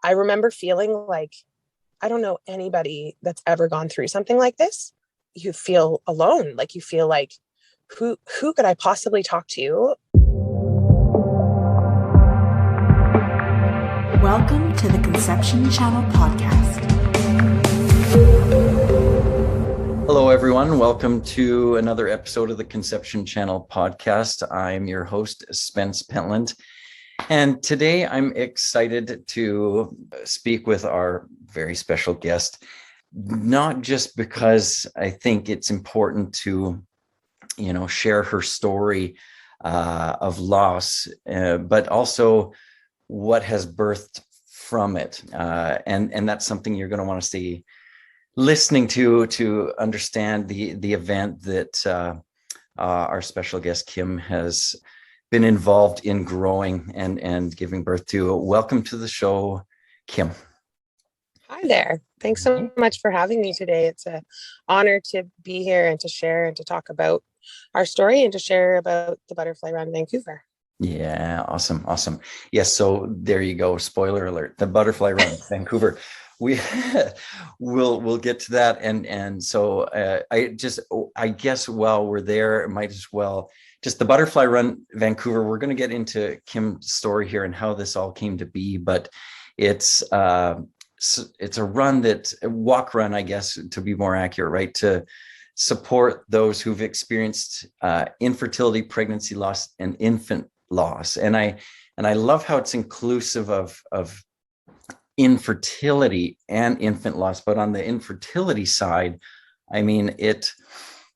I remember feeling like, I don't know anybody that's ever gone through something like this. You feel alone. Like you feel like, who could I possibly talk to? Welcome to the Conception Channel podcast. Hello, everyone. Welcome to another episode of the Conception Channel podcast. I'm your host, Spence Pentland. And today I'm excited to speak with our very special guest, not just because I think it's important to, share her story of loss, but also what has birthed from it. And that's something you're going to want to see listening to understand the event that our special guest Kim has been involved in growing and giving birth to. Welcome to the show, Kim. Hi there. Thanks so much for having me today. It's an honor to be here and to share and to talk about our story and to share about the Butterfly Run Vancouver. Yeah, awesome. Yes, so there you go. Spoiler alert, the Butterfly Run Vancouver. We'll get to that. And so I guess while we're there, might as well just the Butterfly Run Vancouver. We're going to get into Kim's story here and how this all came to be, but it's a walk run, I guess, to be more accurate, right? To support those who've experienced infertility, pregnancy loss, and infant loss. And I love how it's inclusive of infertility and infant loss. But on the infertility side, I mean,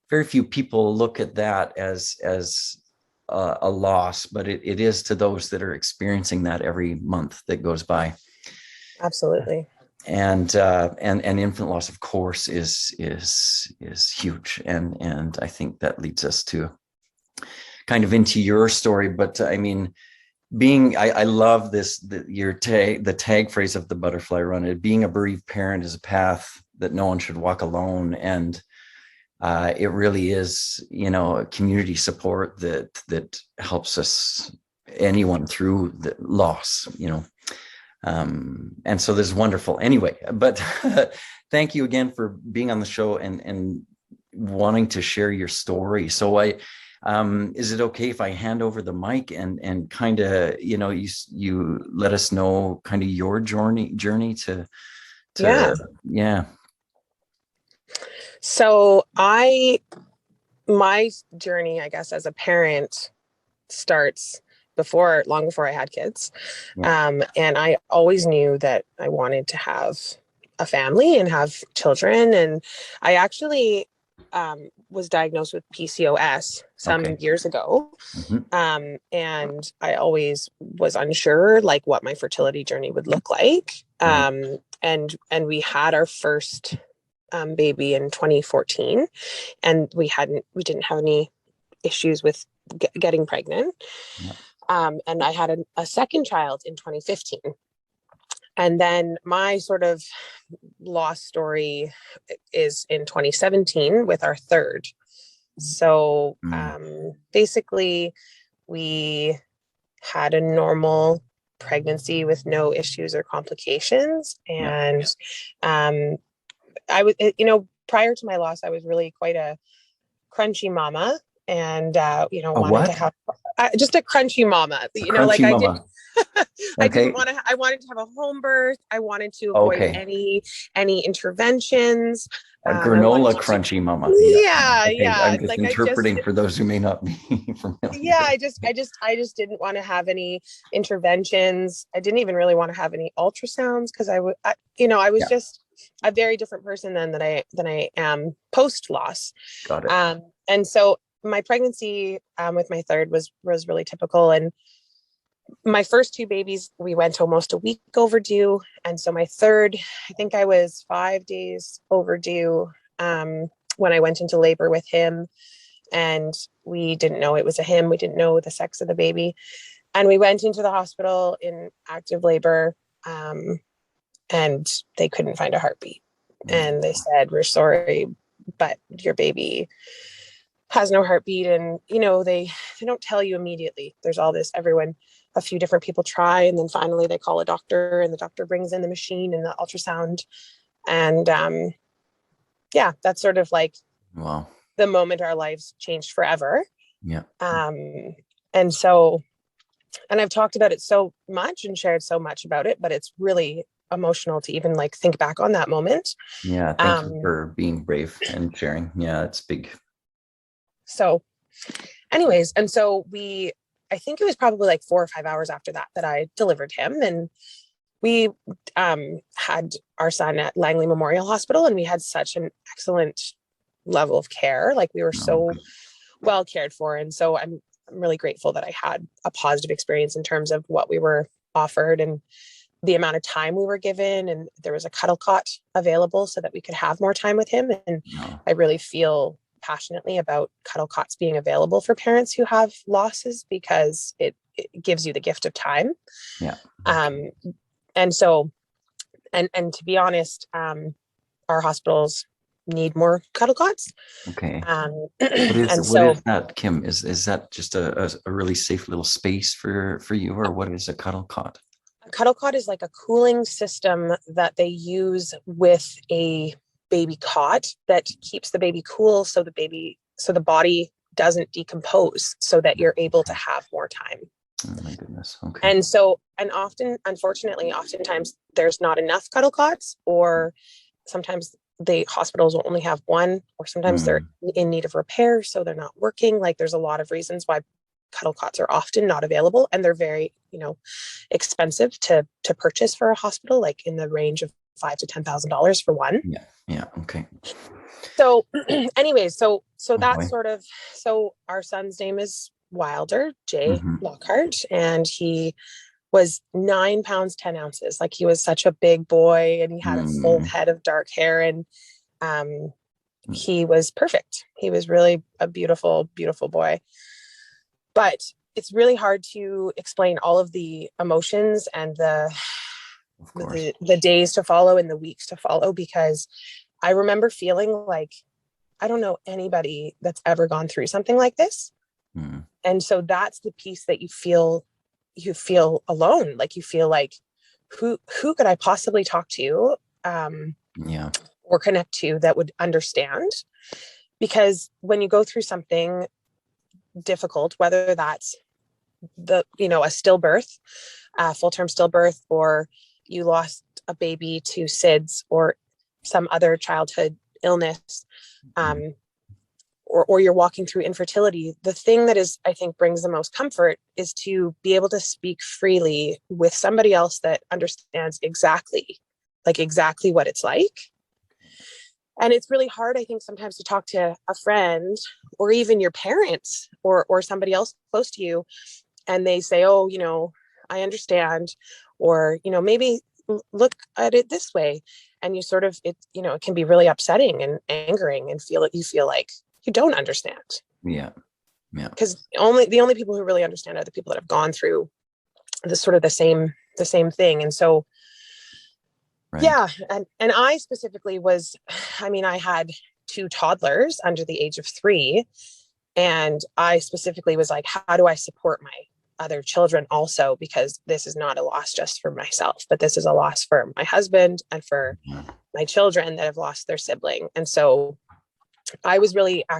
very few people look at that as a loss, but it is to those that are experiencing that every month that goes by. Absolutely. And infant loss, of course, is huge. And I think that leads us to kind of into your story. But I mean, I love the tag phrase of the Butterfly Run. Being a bereaved parent is a path that no one should walk alone. And it really is, community support that helps us, anyone through the loss, and so this is wonderful. Anyway, but thank you again for being on the show and wanting to share your story. So is it okay if I hand over the mic and kind of, you let us know kind of your journey to yeah. So my journey, I guess, as a parent starts long before I had kids. Yeah. And I always knew that I wanted to have a family and have children. And I actually was diagnosed with PCOS some years ago. Mm-hmm. And I always was unsure like what my fertility journey would look like. And we had our first baby in 2014, and we didn't have any issues with getting pregnant. Yeah. And I had a second child in 2015. And then my sort of loss story is in 2017 with our third. So basically, we had a normal pregnancy with no issues or complications. And I was, prior to my loss, I was really quite a crunchy mama. And, wanted to have just a crunchy mama, Crunchy mama. I wanted to have a home birth. I wanted to avoid any interventions. A granola crunchy mama. Yeah. Okay. Yeah. I'm just interpreting for those who may not be familiar. Yeah. I just didn't want to have any interventions. I didn't even really want to have any ultrasounds because I was just a very different person then than I am post loss. Got it. And so my pregnancy with my third was really typical. And my first two babies, we went almost a week overdue. And so my third, I think I was 5 days overdue when I went into labor with him. And we didn't know it was a him. We didn't know the sex of the baby. And we went into the hospital in active labor and they couldn't find a heartbeat. And they said, "We're sorry, but your baby has no heartbeat." And, they don't tell you immediately. There's all this, everyone a few different people try, and then finally they call a doctor, and the doctor brings in the machine and the ultrasound. And yeah, that's sort of like Wow. the moment our lives changed forever. Yeah. And so, and I've talked about it so much and shared so much about it, but it's really emotional to even like think back on that moment. Yeah. Thank you for being brave and sharing. Yeah, it's big. So anyways, and so I think it was probably like 4 or 5 hours after that I delivered him, and we had our son at Langley Memorial Hospital, and we had such an excellent level of care. Like, we were so well cared for. And so I'm really grateful that I had a positive experience in terms of what we were offered and the amount of time we were given. And there was a cuddle cot available so that we could have more time with him. And I really feel passionately about cuddle cots being available for parents who have losses, because it gives you the gift of time. Yeah. And so, and to be honest, our hospitals need more cuddle cots. Okay. What is that, Kim? Is that just a really safe little space for you, or what is a cuddle cot? A cuddle cot is like a cooling system that they use with a baby cot that keeps the baby cool, so the body doesn't decompose, so that you're able to have more time. Oh my goodness. Okay. And so, and oftentimes there's not enough cuddle cots, or sometimes the hospitals will only have one, or sometimes they're in need of repair, so they're not working. Like, there's a lot of reasons why cuddle cots are often not available, and they're very, expensive to purchase for a hospital, like in the range of $5,000 to $10,000 for one. Yeah. Okay. So anyways, so that's sort of, so our son's name is Wilder, Jay Lockhart, and he was 9 pounds, 10 ounces. Like, he was such a big boy, and he had a full head of dark hair, and he was perfect. He was really a beautiful, beautiful boy. But it's really hard to explain all of the emotions and the days to follow and the weeks to follow, because I remember feeling like I don't know anybody that's ever gone through something like this. And so that's the piece that you feel alone. Like, you feel like, who could I possibly talk to or connect to that would understand? Because when you go through something difficult, whether that's a stillbirth, full-term stillbirth, or you lost a baby to SIDS or some other childhood illness, or you're walking through infertility, the thing that is, I think, brings the most comfort is to be able to speak freely with somebody else that understands exactly what it's like. And it's really hard, I think, sometimes to talk to a friend or even your parents or somebody else close to you, and they say, oh, I understand, or, maybe look at it this way. And you sort of, it can be really upsetting and angering, and you feel like you don't understand. Yeah. Because the only people who really understand are the people that have gone through the same thing. And so, yeah. And I specifically I had 2 toddlers under the age of 3. And I specifically was like, how do I support my other children also? Because this is not a loss just for myself, but this is a loss for my husband and for my children that have lost their sibling. And so I was really I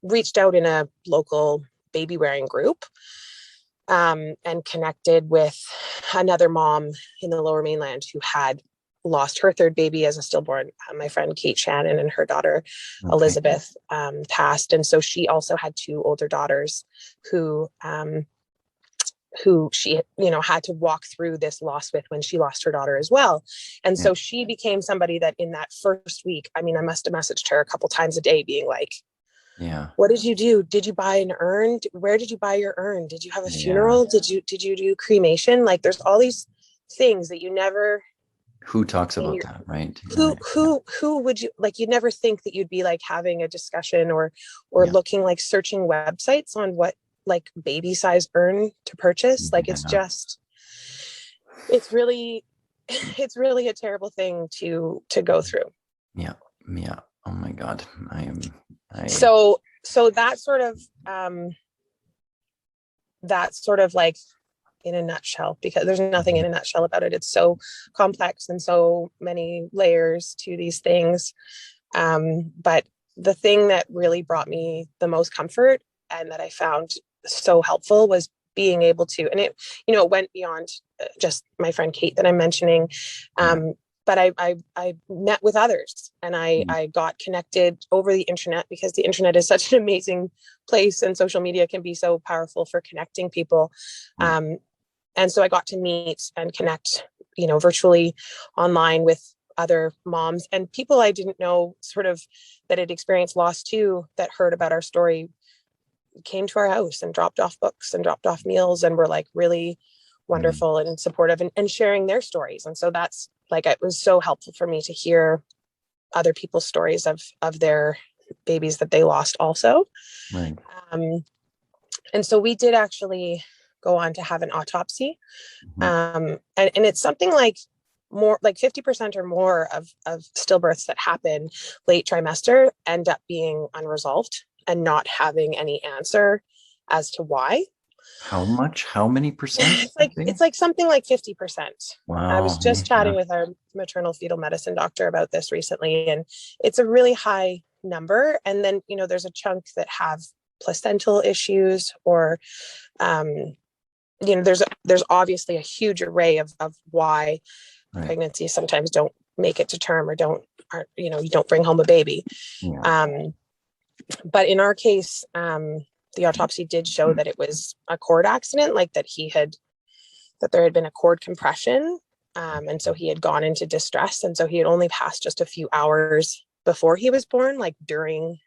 reached out in a local baby wearing group, and connected with another mom in the Lower Mainland who had lost her 3rd baby as a stillborn. My friend Kate Shannon and her daughter Elizabeth passed, and so she also had 2 older daughters who she had to walk through this loss with when she lost her daughter as well. And so she became somebody that in that first week, I must have messaged her a couple times a day being like, what did you do? Did you buy an urn? Where did you buy your urn? Did you have a funeral? Did you do cremation? Like, there's all these things that you never. Who talks about that, right? Who would you, like, you'd never think that you'd be like having a discussion or looking, like, searching websites on what, like, baby size urn to purchase. Like, it's really a terrible thing to go through. Yeah. Oh my God. So that sort of, that's sort of like in a nutshell, because there's nothing in a nutshell about it. It's so complex and so many layers to these things. But the thing that really brought me the most comfort and that I found so helpful was being able to, and it, it went beyond just my friend Kate that I'm mentioning. But I met with others, and I got connected over the internet, because the internet is such an amazing place, and social media can be so powerful for connecting people. And so I got to meet and connect, virtually online with other moms and people I didn't know sort of that had experienced loss too, that heard about our story, came to our house and dropped off books and dropped off meals, and were like really wonderful and supportive, and sharing their stories. And so that's like, it was so helpful for me to hear other people's stories of their babies that they lost also. Right. And so we did actually go on to have an autopsy. And it's something like more like 50% or more of stillbirths that happen late trimester end up being unresolved and not having any answer as to why. How much? How many percent? It's like something like 50%. Wow. I was just chatting with our maternal fetal medicine doctor about this recently, and it's a really high number. And then, there's a chunk that have placental issues, or there's obviously a huge array of why pregnancies sometimes don't make it to term, or you don't bring home a baby. But in our case, the autopsy did show that it was a cord accident, like that there had been a cord compression. And so he had gone into distress. And so he had only passed just a few hours before he was born, like during,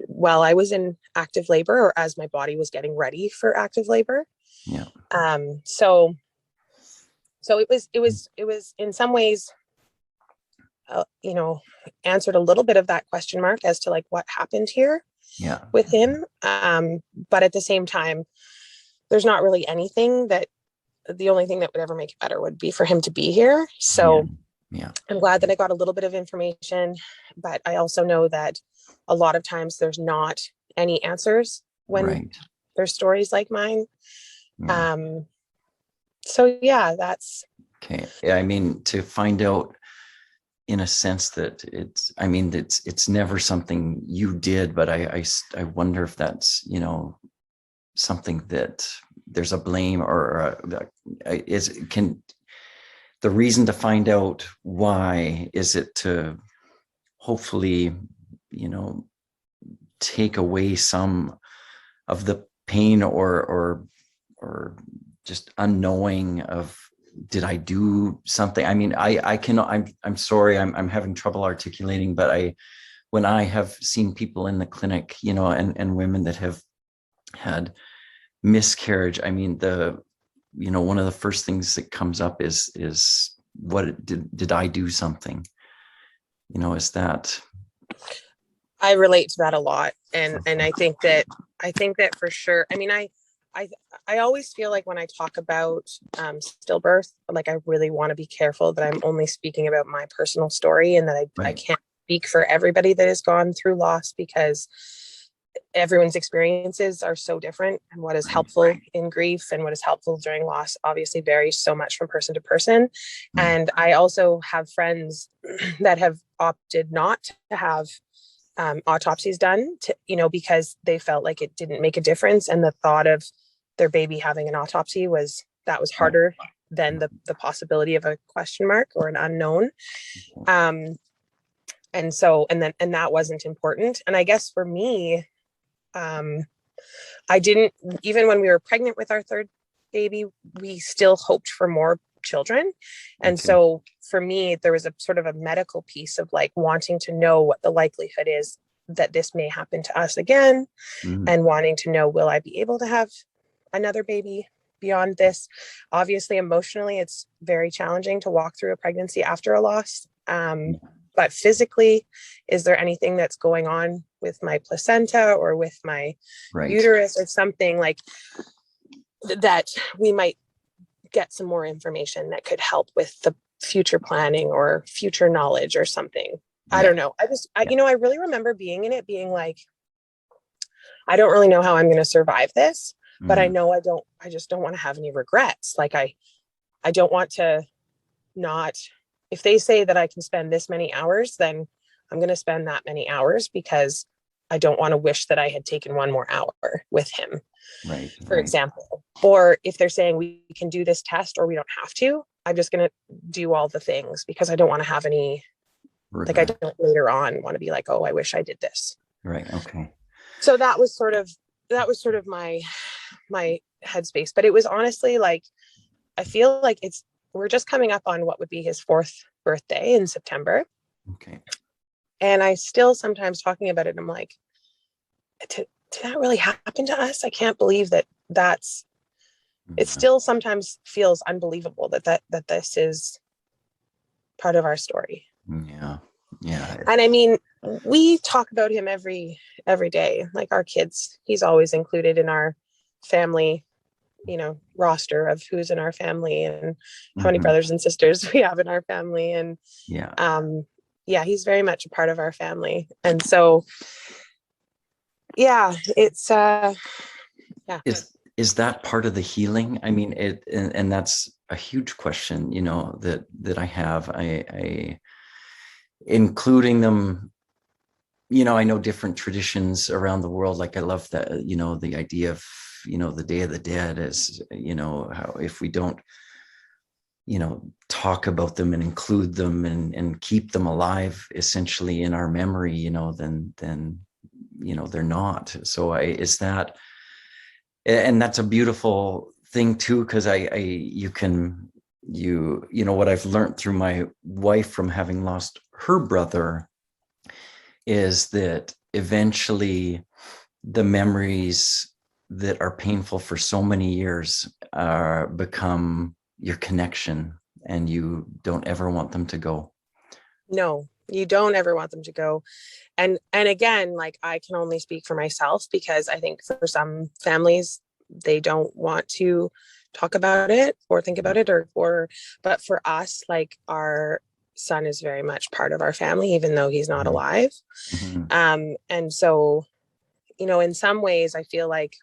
while I was in active labor, or as my body was getting ready for active labor. So it was in some ways, answered a little bit of that question mark as to like what happened here with him. But at the same time, there's not really anything that, the only thing that would ever make it better would be for him to be here. So I'm glad that I got a little bit of information, but I also know that a lot of times there's not any answers when there's stories like mine. So that's okay. I mean, to find out, in a sense, that it's never something you did, but I wonder if that's, something that there's a blame, or the reason to find out why, is it to hopefully, take away some of the pain or just unknowing of, did I do something? I mean, I'm sorry, I'm having trouble articulating, but when I have seen people in the clinic, and women that have had miscarriage, I mean, one of the first things that comes up is what did I do something? Is that, I relate to that a lot. And I think that for sure, I mean, I always feel like when I talk about stillbirth, like I really want to be careful that I'm only speaking about my personal story, and that I can't speak for everybody that has gone through loss, because everyone's experiences are so different, and what is helpful in grief and what is helpful during loss obviously varies so much from person to person. And I also have friends that have opted not to have autopsies done, because they felt like it didn't make a difference, and the thought of their baby having an autopsy was harder than the possibility of a question mark or an unknown. And that wasn't important. And I guess for me, I didn't, even when we were pregnant with our third baby, we still hoped for more children. And so for me, there was a sort of a medical piece of like wanting to know what the likelihood is that this may happen to us again, and wanting to know, will I be able to have another baby beyond this? Obviously, emotionally, it's very challenging to walk through a pregnancy after a loss. But physically, is there anything that's going on with my placenta or with my uterus, or something like that we might get some more information that could help with the future planning or future knowledge or something. I don't know. I really remember being in it, being like, I don't really know how I'm going to survive this, but I know I just don't want to have any regrets. Like I don't want to not, if they say that I can spend this many hours, then I'm going to spend that many hours, because I don't want to wish that I had taken one more hour with him, Right. for Right. example. Or if they're saying we can do this test or we don't have to, I'm just going to do all the things, because I don't want to have any, like, I Regret. don't later on want to be like, oh, I wish I did this. Right. Okay. So that was sort of my headspace. But it was honestly like, I feel like we're just coming up on what would be his 4th birthday in September. Okay. And I still sometimes talking about it, I'm like, did that really happen to us? I can't believe that it still sometimes feels unbelievable that this is part of our story. Yeah. Yeah. And I mean, we talk about him every day, like our kids. He's always included in our family, roster of who's in our family and how many brothers and sisters we have in our family. And Yeah. yeah, he's very much a part of our family. And so, yeah, it's yeah. Is that part of the healing? I mean, and that's a huge question, that I have. I including them, I know different traditions around the world. Like I love that, the idea of, the Day of the Dead is, how if we don't, talk about them and include them and keep them alive essentially in our memory, then they're not. So is that, and that's a beautiful thing too, because what I've learned through my wife from having lost her brother is that eventually the memories that are painful for so many years become your connection, and you don't ever want them to go. No, you don't ever want them to go. And again, like, I can only speak for myself, because I think for some families, they don't want to talk about it or think about it, but for us, like, our son is very much part of our family, even though he's not alive. And so, in some ways, I feel like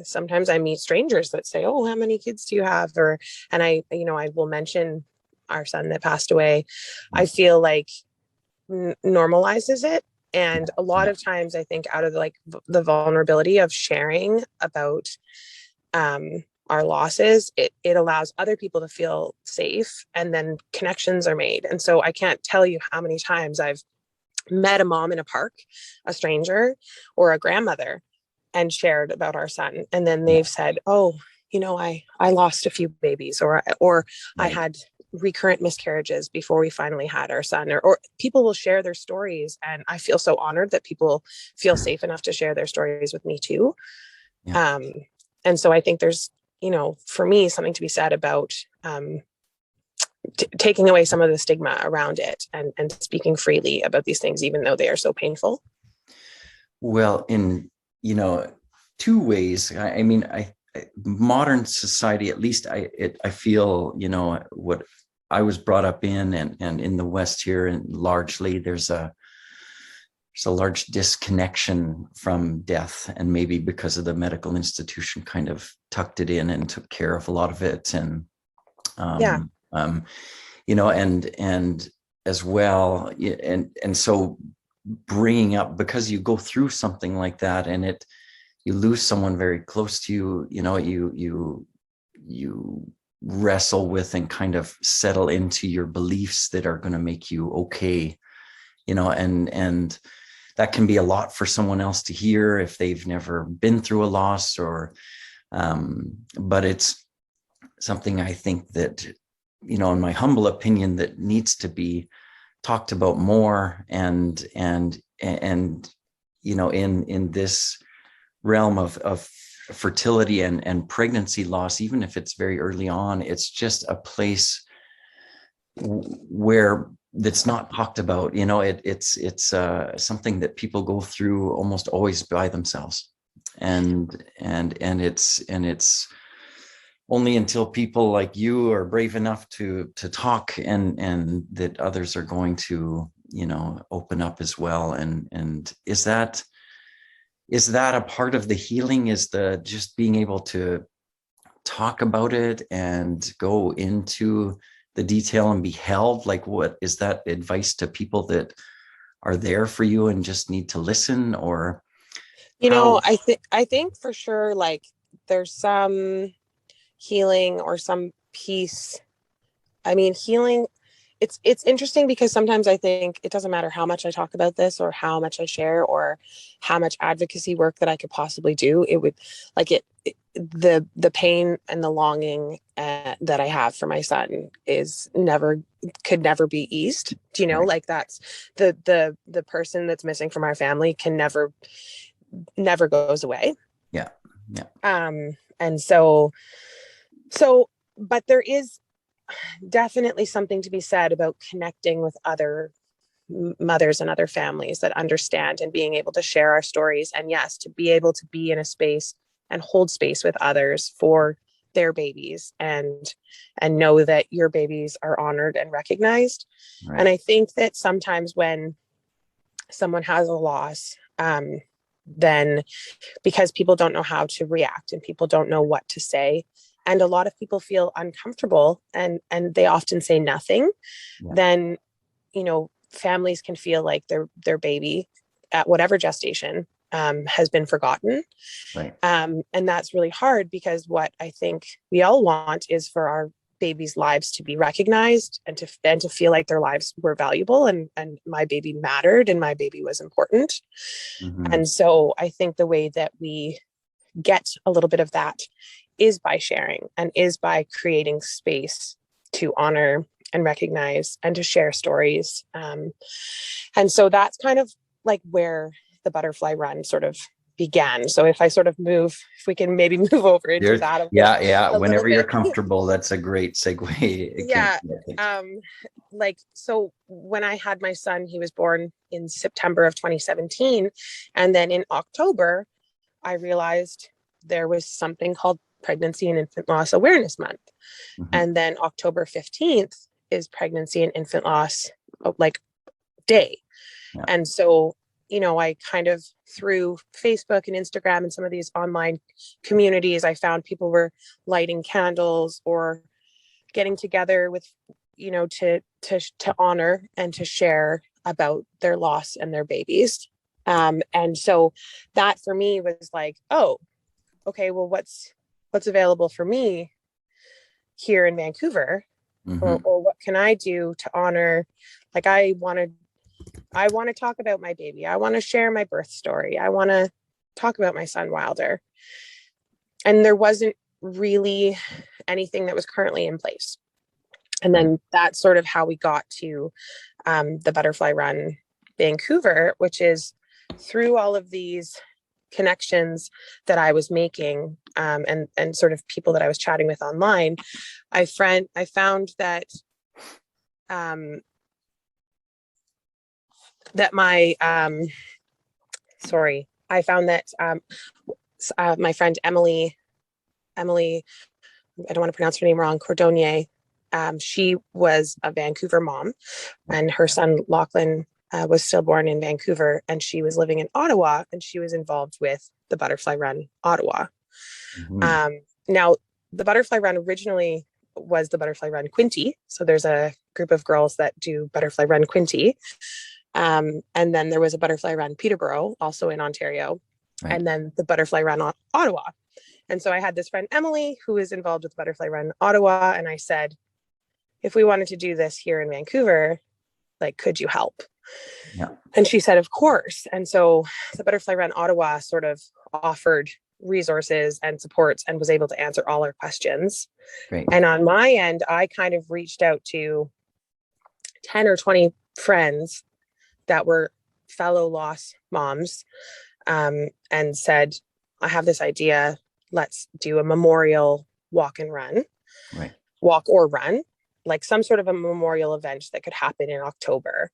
sometimes I meet strangers that say, oh, how many kids do you have? And I will mention our son that passed away. I feel like normalizes it. And a lot of times I think out of the vulnerability of sharing about our losses, it allows other people to feel safe, and then connections are made. And so I can't tell you how many times I've met a mom in a park, a stranger, or a grandmother, and shared about our son. And then they've said, oh, I lost a few babies, or I had recurrent miscarriages before we finally had our son, or people will share their stories. And I feel so honored that people feel safe enough to share their stories with me too. And so I think there's, for me, something to be said about taking away some of the stigma around it, and speaking freely about these things, even though they are so painful. Well, in, two ways. I mean, modern society, at least I feel, what I was brought up in, and in the West here, and largely there's a large disconnection from death, and maybe because of the medical institution kind of tucked it in and took care of a lot of it. And, and as well. And so bringing up, because you go through something like that, and you lose someone very close to you, you wrestle with and kind of settle into your beliefs that are going to make you okay, and that can be a lot for someone else to hear if they've never been through a loss, or but it's something I think that, in my humble opinion, that needs to be talked about more, and in this realm of fertility and pregnancy loss, even if it's very early on, it's just a place where that's not talked about. It's something that people go through almost always by themselves, and it's only until people like you are brave enough to talk, and that others are going to open up as well. And is that is that a part of the healing, is the just being able to talk about it and go into the detail and be held? Like, what is that advice to people that are there for you and just need to listen? Or how? I think for sure, like there's some healing or some peace. I mean, healing, it's interesting because sometimes I think it doesn't matter how much I talk about this or how much I share or how much advocacy work that I could possibly do. It would like the pain and the longing that I have for my son could never be eased. Do you know, Right. like that's the person that's missing from our family can never goes away. Yeah. Yeah. And so, but there is definitely something to be said about connecting with other mothers and other families that understand and being able to share our stories. And yes, to be able to be in a space and hold space with others for their babies and know that your babies are honored and recognized. Right. And I think that sometimes when someone has a loss, then because people don't know how to react and people don't know what to say, and a lot of people feel uncomfortable and they often say nothing, Yeah. then families can feel like their baby at whatever gestation has been forgotten. Right. And that's really hard because what I think we all want is for our babies' lives to be recognized and to feel like their lives were valuable and my baby mattered and my baby was important. Mm-hmm. And so I think the way that we get a little bit of that is by sharing and is by creating space to honor and recognize and to share stories. And so that's kind of like where the Butterfly Run sort of began. So if we can maybe move over into that Yeah. a little Whenever you're bit. comfortable, that's a great segue. Yeah. Like, so when I had my son, he was born in September of 2017. And then in October, I realized there was something called Pregnancy and Infant Loss Awareness Month. Mm-hmm. And then October 15th is Pregnancy and Infant Loss like day. Yeah. And so, I kind of through Facebook and Instagram and some of these online communities, I found people were lighting candles or getting together with, to honor and to share about their loss and their babies. And so that for me was like, oh, okay, well, what's available for me here in Vancouver, Mm-hmm. or what can I do to honor? Like, I want to talk about my baby. I want to share my birth story. I want to talk about my son Wilder. And there wasn't really anything that was currently in place. And then that's sort of how we got to the Butterfly Run Vancouver, which is through all of these connections that I was making and sort of people that I was chatting with online. I found that my friend Emily, I don't want to pronounce her name wrong, Cordonier, she was a Vancouver mom and her son Lachlan was still born in Vancouver, and she was living in Ottawa, and she was involved with the Butterfly Run Ottawa. Mm-hmm. Now, the Butterfly Run originally was the Butterfly Run Quinte. So there's a group of girls that do Butterfly Run Quinte. And then there was a Butterfly Run Peterborough, also in Ontario, and then the Butterfly Run Ottawa. And so I had this friend, Emily, who is involved with Butterfly Run Ottawa. And I said, if we wanted to do this here in Vancouver, like, could you help? Yeah. And she said, of course. And so the Butterfly Run Ottawa sort of offered resources and supports and was able to answer all our questions. Great. And on my end, I kind of reached out to 10 or 20 friends that were fellow loss moms and said, I have this idea. Let's do a memorial walk and run, Right. Walk or run, like some sort of a memorial event that could happen in October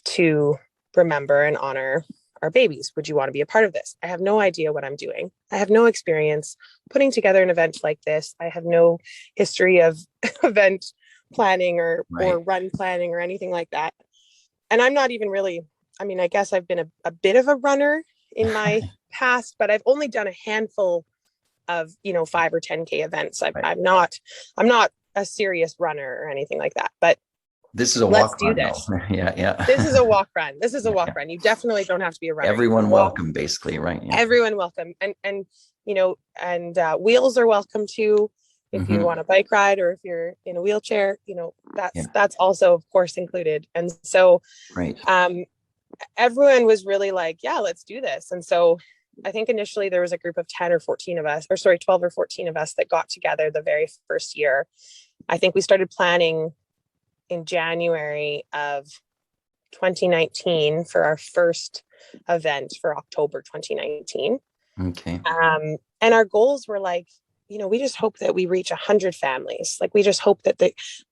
to remember and honor our babies. Would you want to be a part of this? I have no idea what I'm doing. I have no experience putting together an event like this. I have no history of event planning or run planning or anything like that. And I'm not even really, I mean, I guess I've been a bit of a runner in my past, but I've only done a handful of, 5 or 10K events. I'm not a serious runner or anything like that, but this is a let's walk do run, this. though. Yeah. This is a walk run. This is a walk run. You definitely don't have to be a runner. Everyone welcome, basically, right? Yeah. Everyone welcome. And wheels are welcome too. If you want a bike ride, or if you're in a wheelchair, that's also of course included. And so everyone was really like, yeah, let's do this. And so I think initially there was a group of 10 or 14 of us, 12 or 14 of us that got together the very first year. I think we started planning in January of 2019 for our first event for October 2019. Okay. And our goals were like, we just hope that we reach 100 families. Like, we just hope that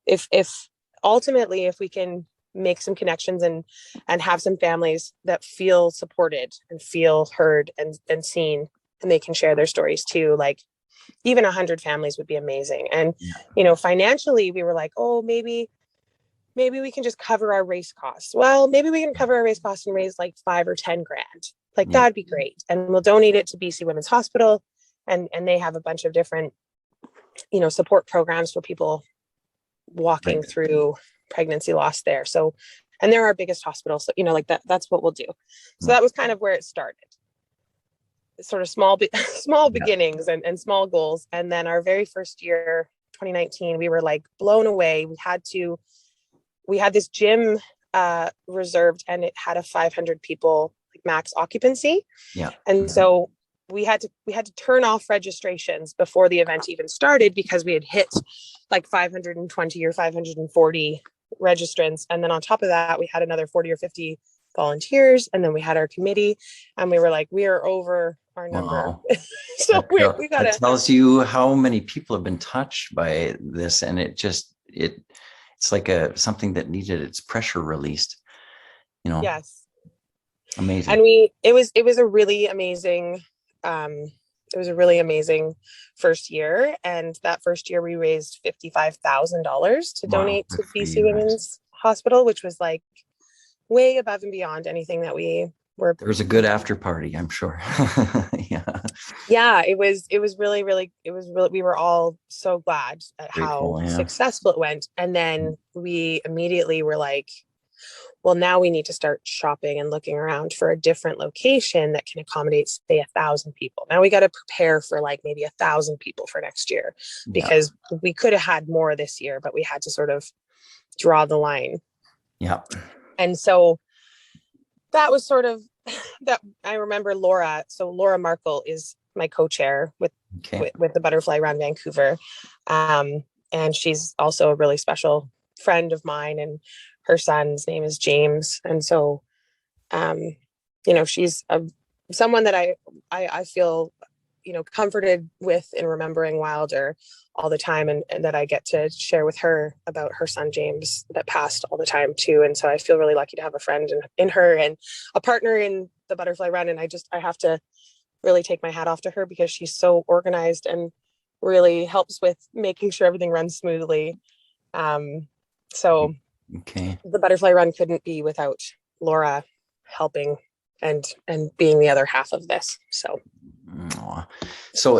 if ultimately, if we can make some connections and have some families that feel supported and feel heard and seen, and they can share their stories too, like even 100 families would be amazing. And, financially, we were like, oh, maybe we can just cover our race costs. Well, maybe we can cover our race costs and raise like 5 or 10 grand. Like, that'd be great. And we'll donate it to BC Women's Hospital. And they have a bunch of different, support programs for people walking through pregnancy loss there. So, and they're our biggest hospital. So, that's what we'll do. So that was kind of where it started. Sort of small beginnings and small goals. And then our very first year, 2019, we were like blown away. We had this gym reserved, and it had a 500 people max occupancy. Yeah. And so we had to turn off registrations before the event even started, because we had hit like 520 or 540 registrants. And then on top of that, we had another 40 or 50 volunteers. And then we had our committee, and we were like, we are over our number. Wow. So we got that tells you how many people have been touched by this. And it's like something that needed its pressure released, Yes. Amazing. And it was a really amazing, first year. And that first year we raised $55,000 to donate to BC Women's Hospital, which was like way above and beyond anything that we were. There was a good after party, I'm sure. Yeah, it was really, we were all so glad at how successful it went. And then we immediately were like, well, now we need to start shopping and looking around for a different location that can accommodate, say, 1,000 people. Now we got to prepare for like maybe 1,000 people for next year, because we could have had more this year, but we had to sort of draw the line. Yeah. And so that was sort of that. I remember Laura. So Laura Markle is my co-chair with the Butterfly Run Vancouver. And she's also a really special friend of mine, and her son's name is James. And so, she's someone that I feel, comforted with in remembering Wilder all the time. And that I get to share with her about her son, James, that passed all the time too. And so I feel really lucky to have a friend in her and a partner in the Butterfly Run. And I have to really take my hat off to her, because she's so organized and really helps with making sure everything runs smoothly. The Butterfly Run couldn't be without Laura helping and being the other half of this. So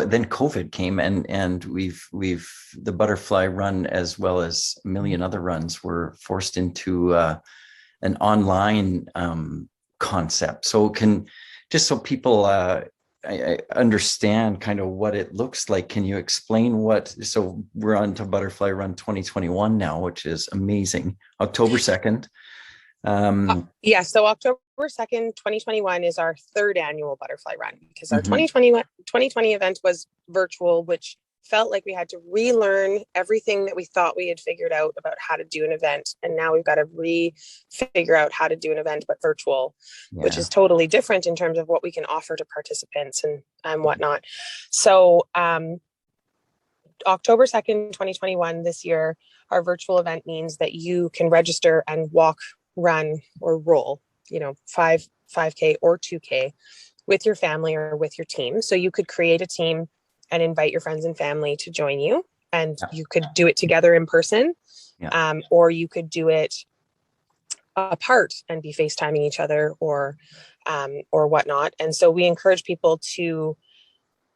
then COVID came, and we've the Butterfly Run, as well as a million other runs, were forced into an online concept. So just so people I understand kind of what it looks like, can you explain so we're on to Butterfly Run 2021 now, which is amazing. October 2nd. So October 2nd, 2021 is our third annual Butterfly Run, because our 2020 event was virtual, which felt like we had to relearn everything that we thought we had figured out about how to do an event. And now we've got to figure out how to do an event, but virtual, which is totally different in terms of what we can offer to participants and whatnot. So October 2nd, 2021, this year, our virtual event means that you can register and walk, run, or roll, 5K or 2K with your family or with your team. So you could create a team and invite your friends and family to join you, and you could do it together in person, or you could do it apart and be FaceTiming each other or whatnot. And so we encourage people to,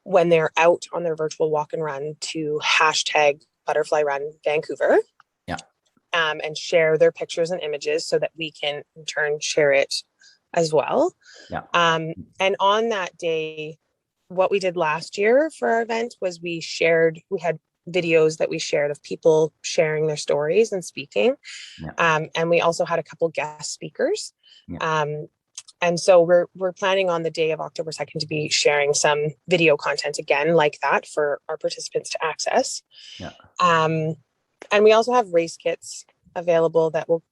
when they're out on their virtual walk and run, to hashtag Butterfly Run Vancouver. Yeah. And share their pictures and images so that we can in turn share it as well. Yeah. And on that day, what we did last year for our event was we had videos that we shared of people sharing their stories and speaking. Yeah. And we also had a couple guest speakers. Yeah. And so we're planning on the day of October 2nd to be sharing some video content again like that for our participants to access. Yeah. And we also have race kits available that will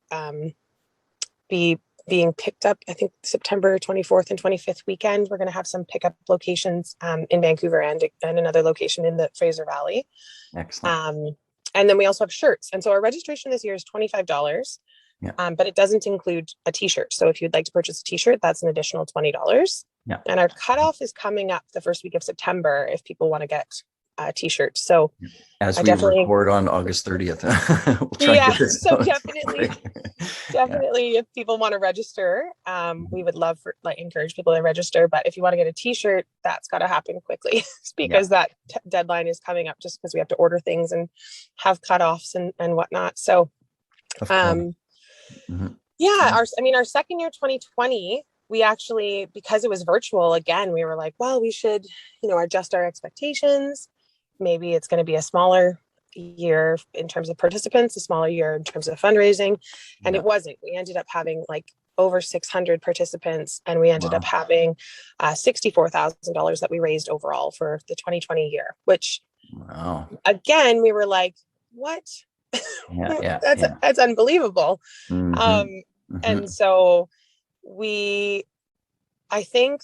be being picked up, I think September 24th and 25th weekend. We're going to have some pickup locations in Vancouver and another location in the Fraser Valley. Excellent. And then we also have shirts. And so our registration this year is $25. Yeah. But it doesn't include a t-shirt. So if you'd like to purchase a t-shirt, that's an additional $20. Yeah. And our cutoff is coming up the first week of September if people want to get a t-shirt. So as we record on August 30th, we'll try and get this so out definitely if people want to register, we would love for encourage people to register. But if you want to get a t-shirt, that's got to happen quickly because that deadline is coming up, just because we have to order things and have cutoffs and whatnot. So our second year 2020, we actually, because it was virtual again, we were like, well, we should adjust our expectations. Maybe it's going to be a smaller year in terms of participants, a smaller year in terms of fundraising. And it wasn't. We ended up having over 600 participants, and we ended up having $64,000 that we raised overall for the 2020 year, which again, we were like, what? That's unbelievable. And so I think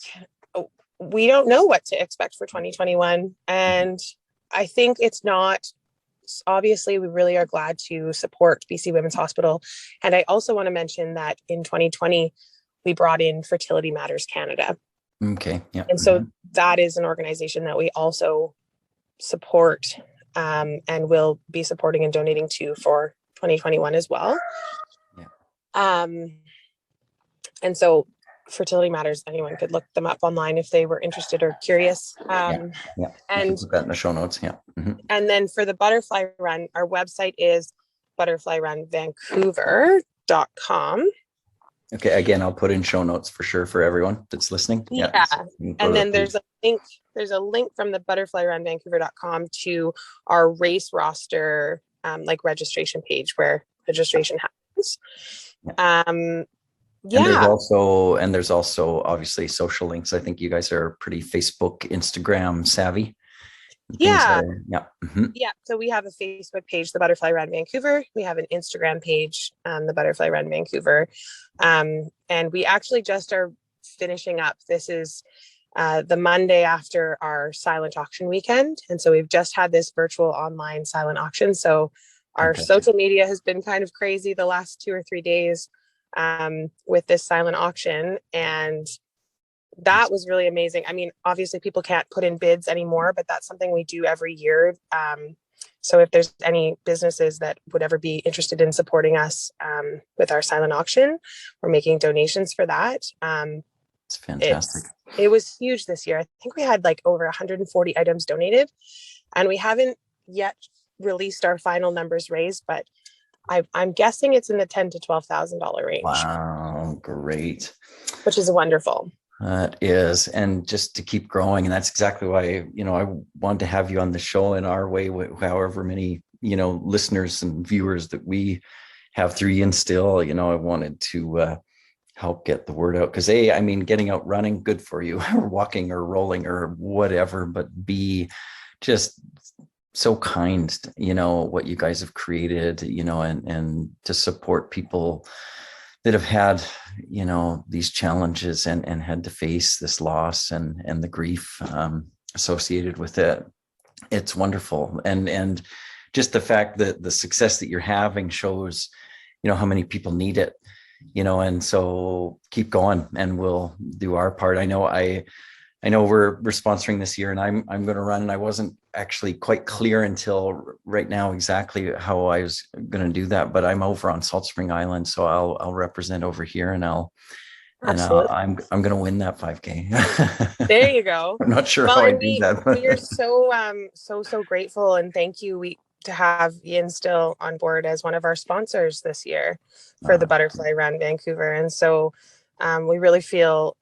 we don't know what to expect for 2021. And I think it's not, obviously we really are glad to support BC Women's Hospital. And I also want to mention that in 2020, we brought in Fertility Matters Canada. Okay. Yeah. And so that is an organization that we also support and will be supporting and donating to for 2021 as well. Yeah. And so Fertility Matters, anyone could look them up online if they were interested or curious. And put that in the show notes. And then for the Butterfly Run, our website is butterflyrunvancouver.com. Okay, again, I'll put in show notes for sure for everyone that's listening. And then there's a link from the butterflyrunvancouver.com to our race roster registration page where registration happens. And there's also obviously social links. I think you guys are pretty Facebook, Instagram savvy. So we have a Facebook page, the Butterfly Run Vancouver. We have an Instagram page, the Butterfly Run Vancouver. And we actually just are finishing up. This is the Monday after our silent auction weekend. And so we've just had this virtual online silent auction. So our social media has been kind of crazy the last 2 or 3 days with this silent auction. And that was really amazing. I mean, obviously people can't put in bids anymore, but that's something we do every year. So if there's any businesses that would ever be interested in supporting us with our silent auction, we're making donations for that. It's fantastic. It was huge this year. I think we had over 140 items donated, and we haven't yet released our final numbers raised, but I'm guessing it's in the $10,000 to $12,000 range. Wow, great. Which is wonderful. That is, and just to keep growing. And that's exactly why, I wanted to have you on the show in our way, however many, listeners and viewers that we have through you and still, I wanted to help get the word out. Because getting out running, good for you, or walking or rolling or whatever, but B, just so kind, what you guys have created, and to support people that have had, these challenges and had to face this loss and the grief associated with it. It's wonderful. And just the fact that the success that you're having shows, how many people need it, and so keep going and we'll do our part. I know we're sponsoring this year, and I'm going to run, and I wasn't actually quite clear until right now exactly how I was going to do that. But I'm over on Salt Spring Island, so I'll represent over here, and Absolutely. I'm going to win that 5K. There you go. I'm not sure Well, how I and do that. we are so so grateful, and thank you to have Ian still on board as one of our sponsors this year for the Butterfly Run Vancouver. And so we really feel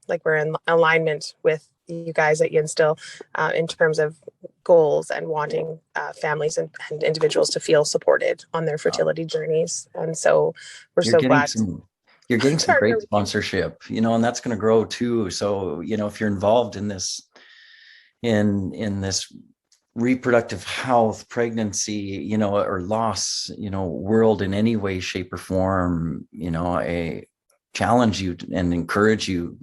like we're in alignment with you guys at Ian still in terms of goals and wanting families and individuals to feel supported on their fertility journeys. And so we're You're so getting glad you're getting some partner great with you. sponsorship, and that's going to grow too. So, if you're involved in this, in this reproductive health, pregnancy, or loss, world in any way, shape, or form, I challenge you and encourage you,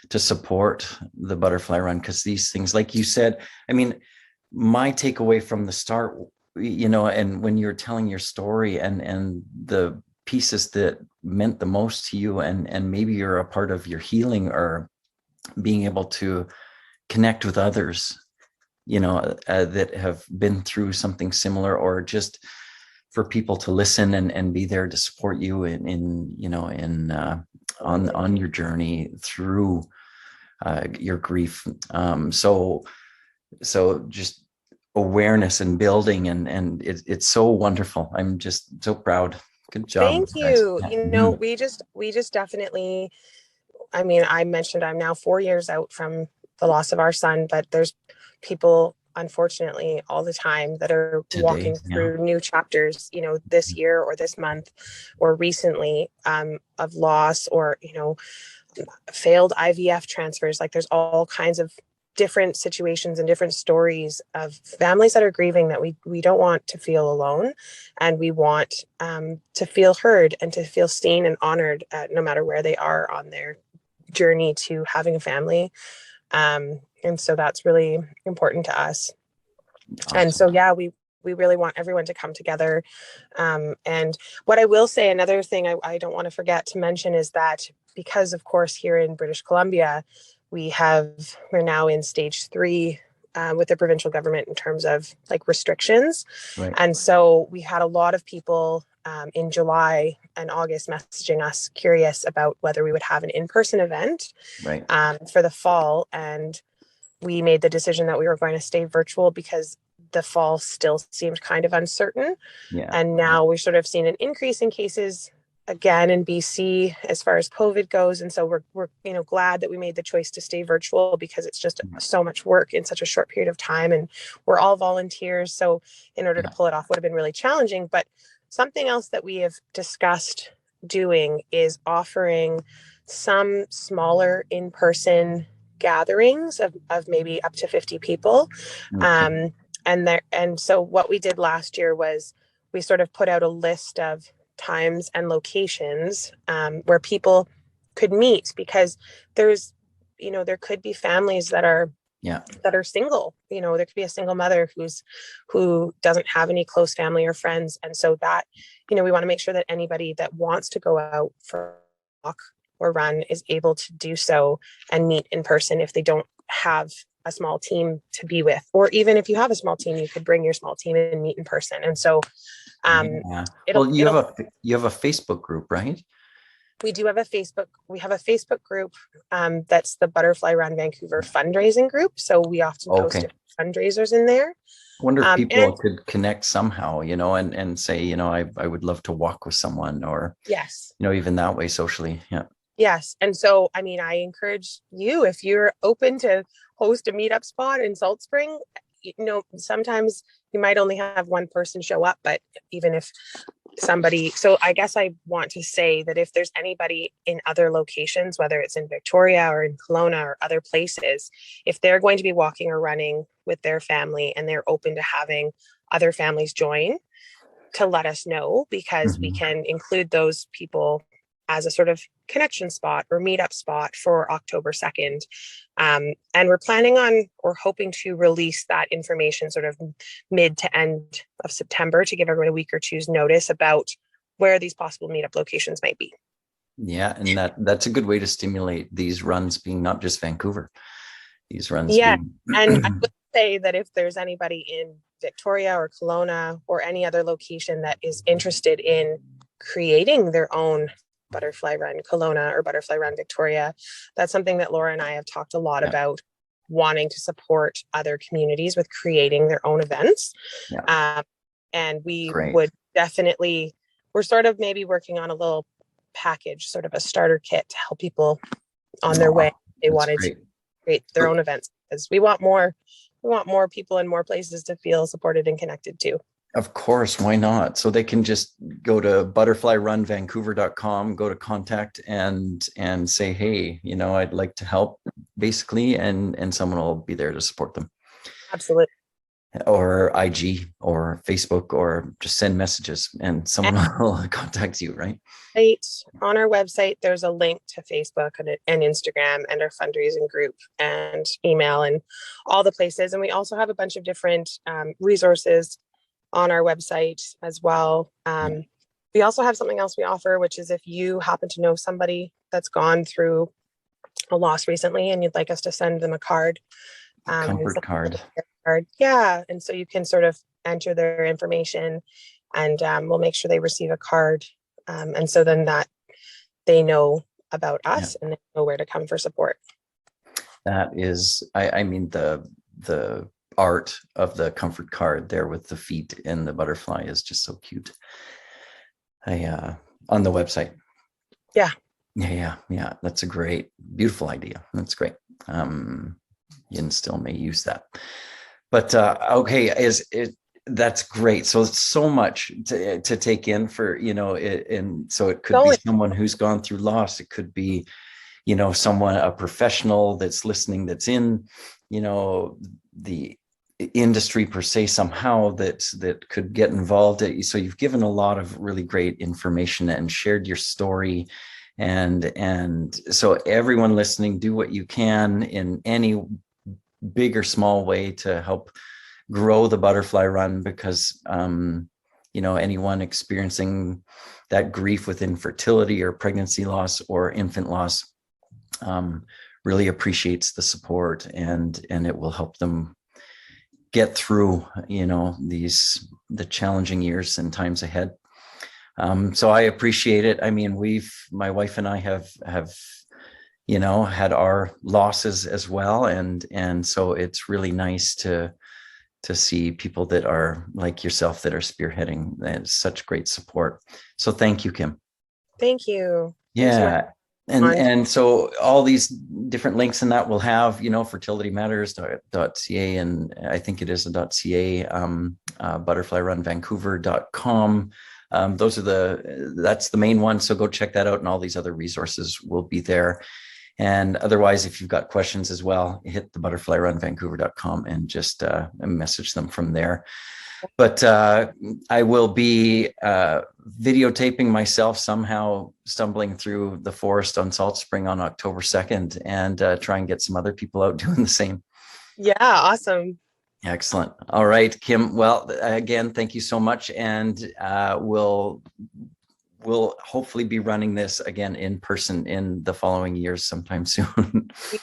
to support the Butterfly Run, because these things, like you said, I mean, my takeaway from the start, and when you're telling your story and the pieces that meant the most to you, and maybe you're a part of your healing, or being able to connect with others, that have been through something similar, or just for people to listen and be there to support you on your journey through your grief. So just awareness and building, and it's so wonderful. I'm just so proud. Good job, Thank guys. you. Mhm. We just definitely, I mean, I mentioned I'm now 4 years out from the loss of our son, but there's people, unfortunately, all the time that are Today, walking yeah. through new chapters, this year or this month or recently, of loss, or, failed IVF transfers. Like, there's all kinds of different situations and different stories of families that are grieving that we don't want to feel alone, and we want to feel heard and to feel seen and honored, no matter where they are on their journey to having a family. And so that's really important to us. Awesome. And so, yeah, we really want everyone to come together. And what I will say, another thing I don't want to forget to mention, is that because, of course, here in British Columbia, we're now in stage 3 with the provincial government in terms of like restrictions. Right. And so we had a lot of people in July and August messaging us curious about whether we would have an in-person event Right. for the fall. And we made the decision that we were going to stay virtual because the fall still seemed kind of uncertain. Yeah. And now we've sort of seen an increase in cases again in BC as far as COVID goes. And so we're glad that we made the choice to stay virtual, because it's just so much work in such a short period of time. And we're all volunteers. So in order to pull it off would have been really challenging. But something else that we have discussed doing is offering some smaller in-person gatherings of maybe up to 50 people. Okay. And so what we did last year was we sort of put out a list of times and locations where people could meet, because there's, there could be families that are single. There could be a single mother who doesn't have any close family or friends. And so that, we want to make sure that anybody that wants to go out for a walk or run is able to do so and meet in person if they don't have a small team to be with. Or even if you have a small team, you could bring your small team and meet in person. And so well, you have a Facebook group, right? We do have a Facebook group that's the Butterfly Run Vancouver fundraising group. So we often post fundraisers in there. I wonder if people could connect somehow, and say, I would love to walk with someone, or yes, even that way socially. Yeah. Yes. And so, I mean, I encourage you, if you're open to host a meetup spot in Salt Spring, sometimes you might only have one person show up, but even if so I guess I want to say that if there's anybody in other locations, whether it's in Victoria or in Kelowna or other places, if they're going to be walking or running with their family and they're open to having other families join, to let us know, because we can include those people as a sort of connection spot or meetup spot for October 2nd. And we're planning on, or hoping to release that information sort of mid to end of September, to give everyone a week or two's notice about where these possible meetup locations might be. Yeah. And that's a good way to stimulate these runs being not just Vancouver, these runs Yeah. do. And I would say that if there's anybody in Victoria or Kelowna or any other location that is interested in creating their own butterfly run Kelowna or butterfly run Victoria, that's something that Laura and I have talked a lot Yeah. about, wanting to support other communities with creating their own events. Yeah. And we Great. would definitely, we're sort of maybe working on a little package, sort of a starter kit to help people on their way. They That's wanted great. to create their own events, because we want more people in more places to feel supported and connected to. Of course, why not? So they can just go to butterflyrunvancouver.com, go to contact and say, hey, you know, I'd like to help, basically, and someone will be there to support them. Absolutely. Or IG or Facebook, or just send messages and someone will contact you, right? Right. On our website, there's a link to Facebook and Instagram and our fundraising group and email and all the places. And we also have a bunch of different resources on our website as well. We also have something else we offer, which is if you happen to know somebody that's gone through a loss recently and you'd like us to send them a card. Comfort card. Yeah. And so you can sort of enter their information and we'll make sure they receive a card. And so then that they know about us and they know where to come for support. That is, I mean, the art of the comfort card there with the feet and the butterfly is just so cute. On the website. Yeah. Yeah. That's a great, beautiful idea. That's great. You still may use that. But okay, that's great. So it's so much to take in for, you know, and so it could be someone who's gone through loss. It could be, you know, a professional that's listening, that's in, you know, the industry per se somehow, that could get involved. So you've given a lot of really great information and shared your story. And so everyone listening, do what you can in any big or small way to help grow the Butterfly Run, because you know, anyone experiencing that grief with infertility or pregnancy loss or infant loss really appreciates the support, and it will help them get through, you know, the challenging years and times ahead. So I appreciate it. I mean, my wife and I have you know, had our losses as well, and so it's really nice to see people that are like yourself that are spearheading. That's such great support. So thank you, Kim. Thank you. Yeah. And so all these different links in that we'll have, you know, fertilitymatters.ca, and I think it is a .ca, butterflyrunvancouver.com. That's the main one. So go check that out, and all these other resources will be there. And otherwise, if you've got questions as well, hit the butterflyrunvancouver.com and just message them from there. But I will be videotaping myself somehow stumbling through the forest on Salt Spring on October 2nd, and try and get some other people out doing the same. Yeah, awesome. Excellent. All right, Kim. Well, again, thank you so much. And we'll hopefully be running this again in person in the following years sometime soon. We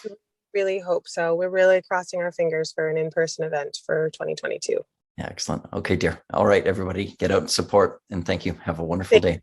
really hope so. We're really crossing our fingers for an in-person event for 2022. Yeah, excellent. Okay, dear. All right, everybody, get out and support. And thank you. Have a wonderful day.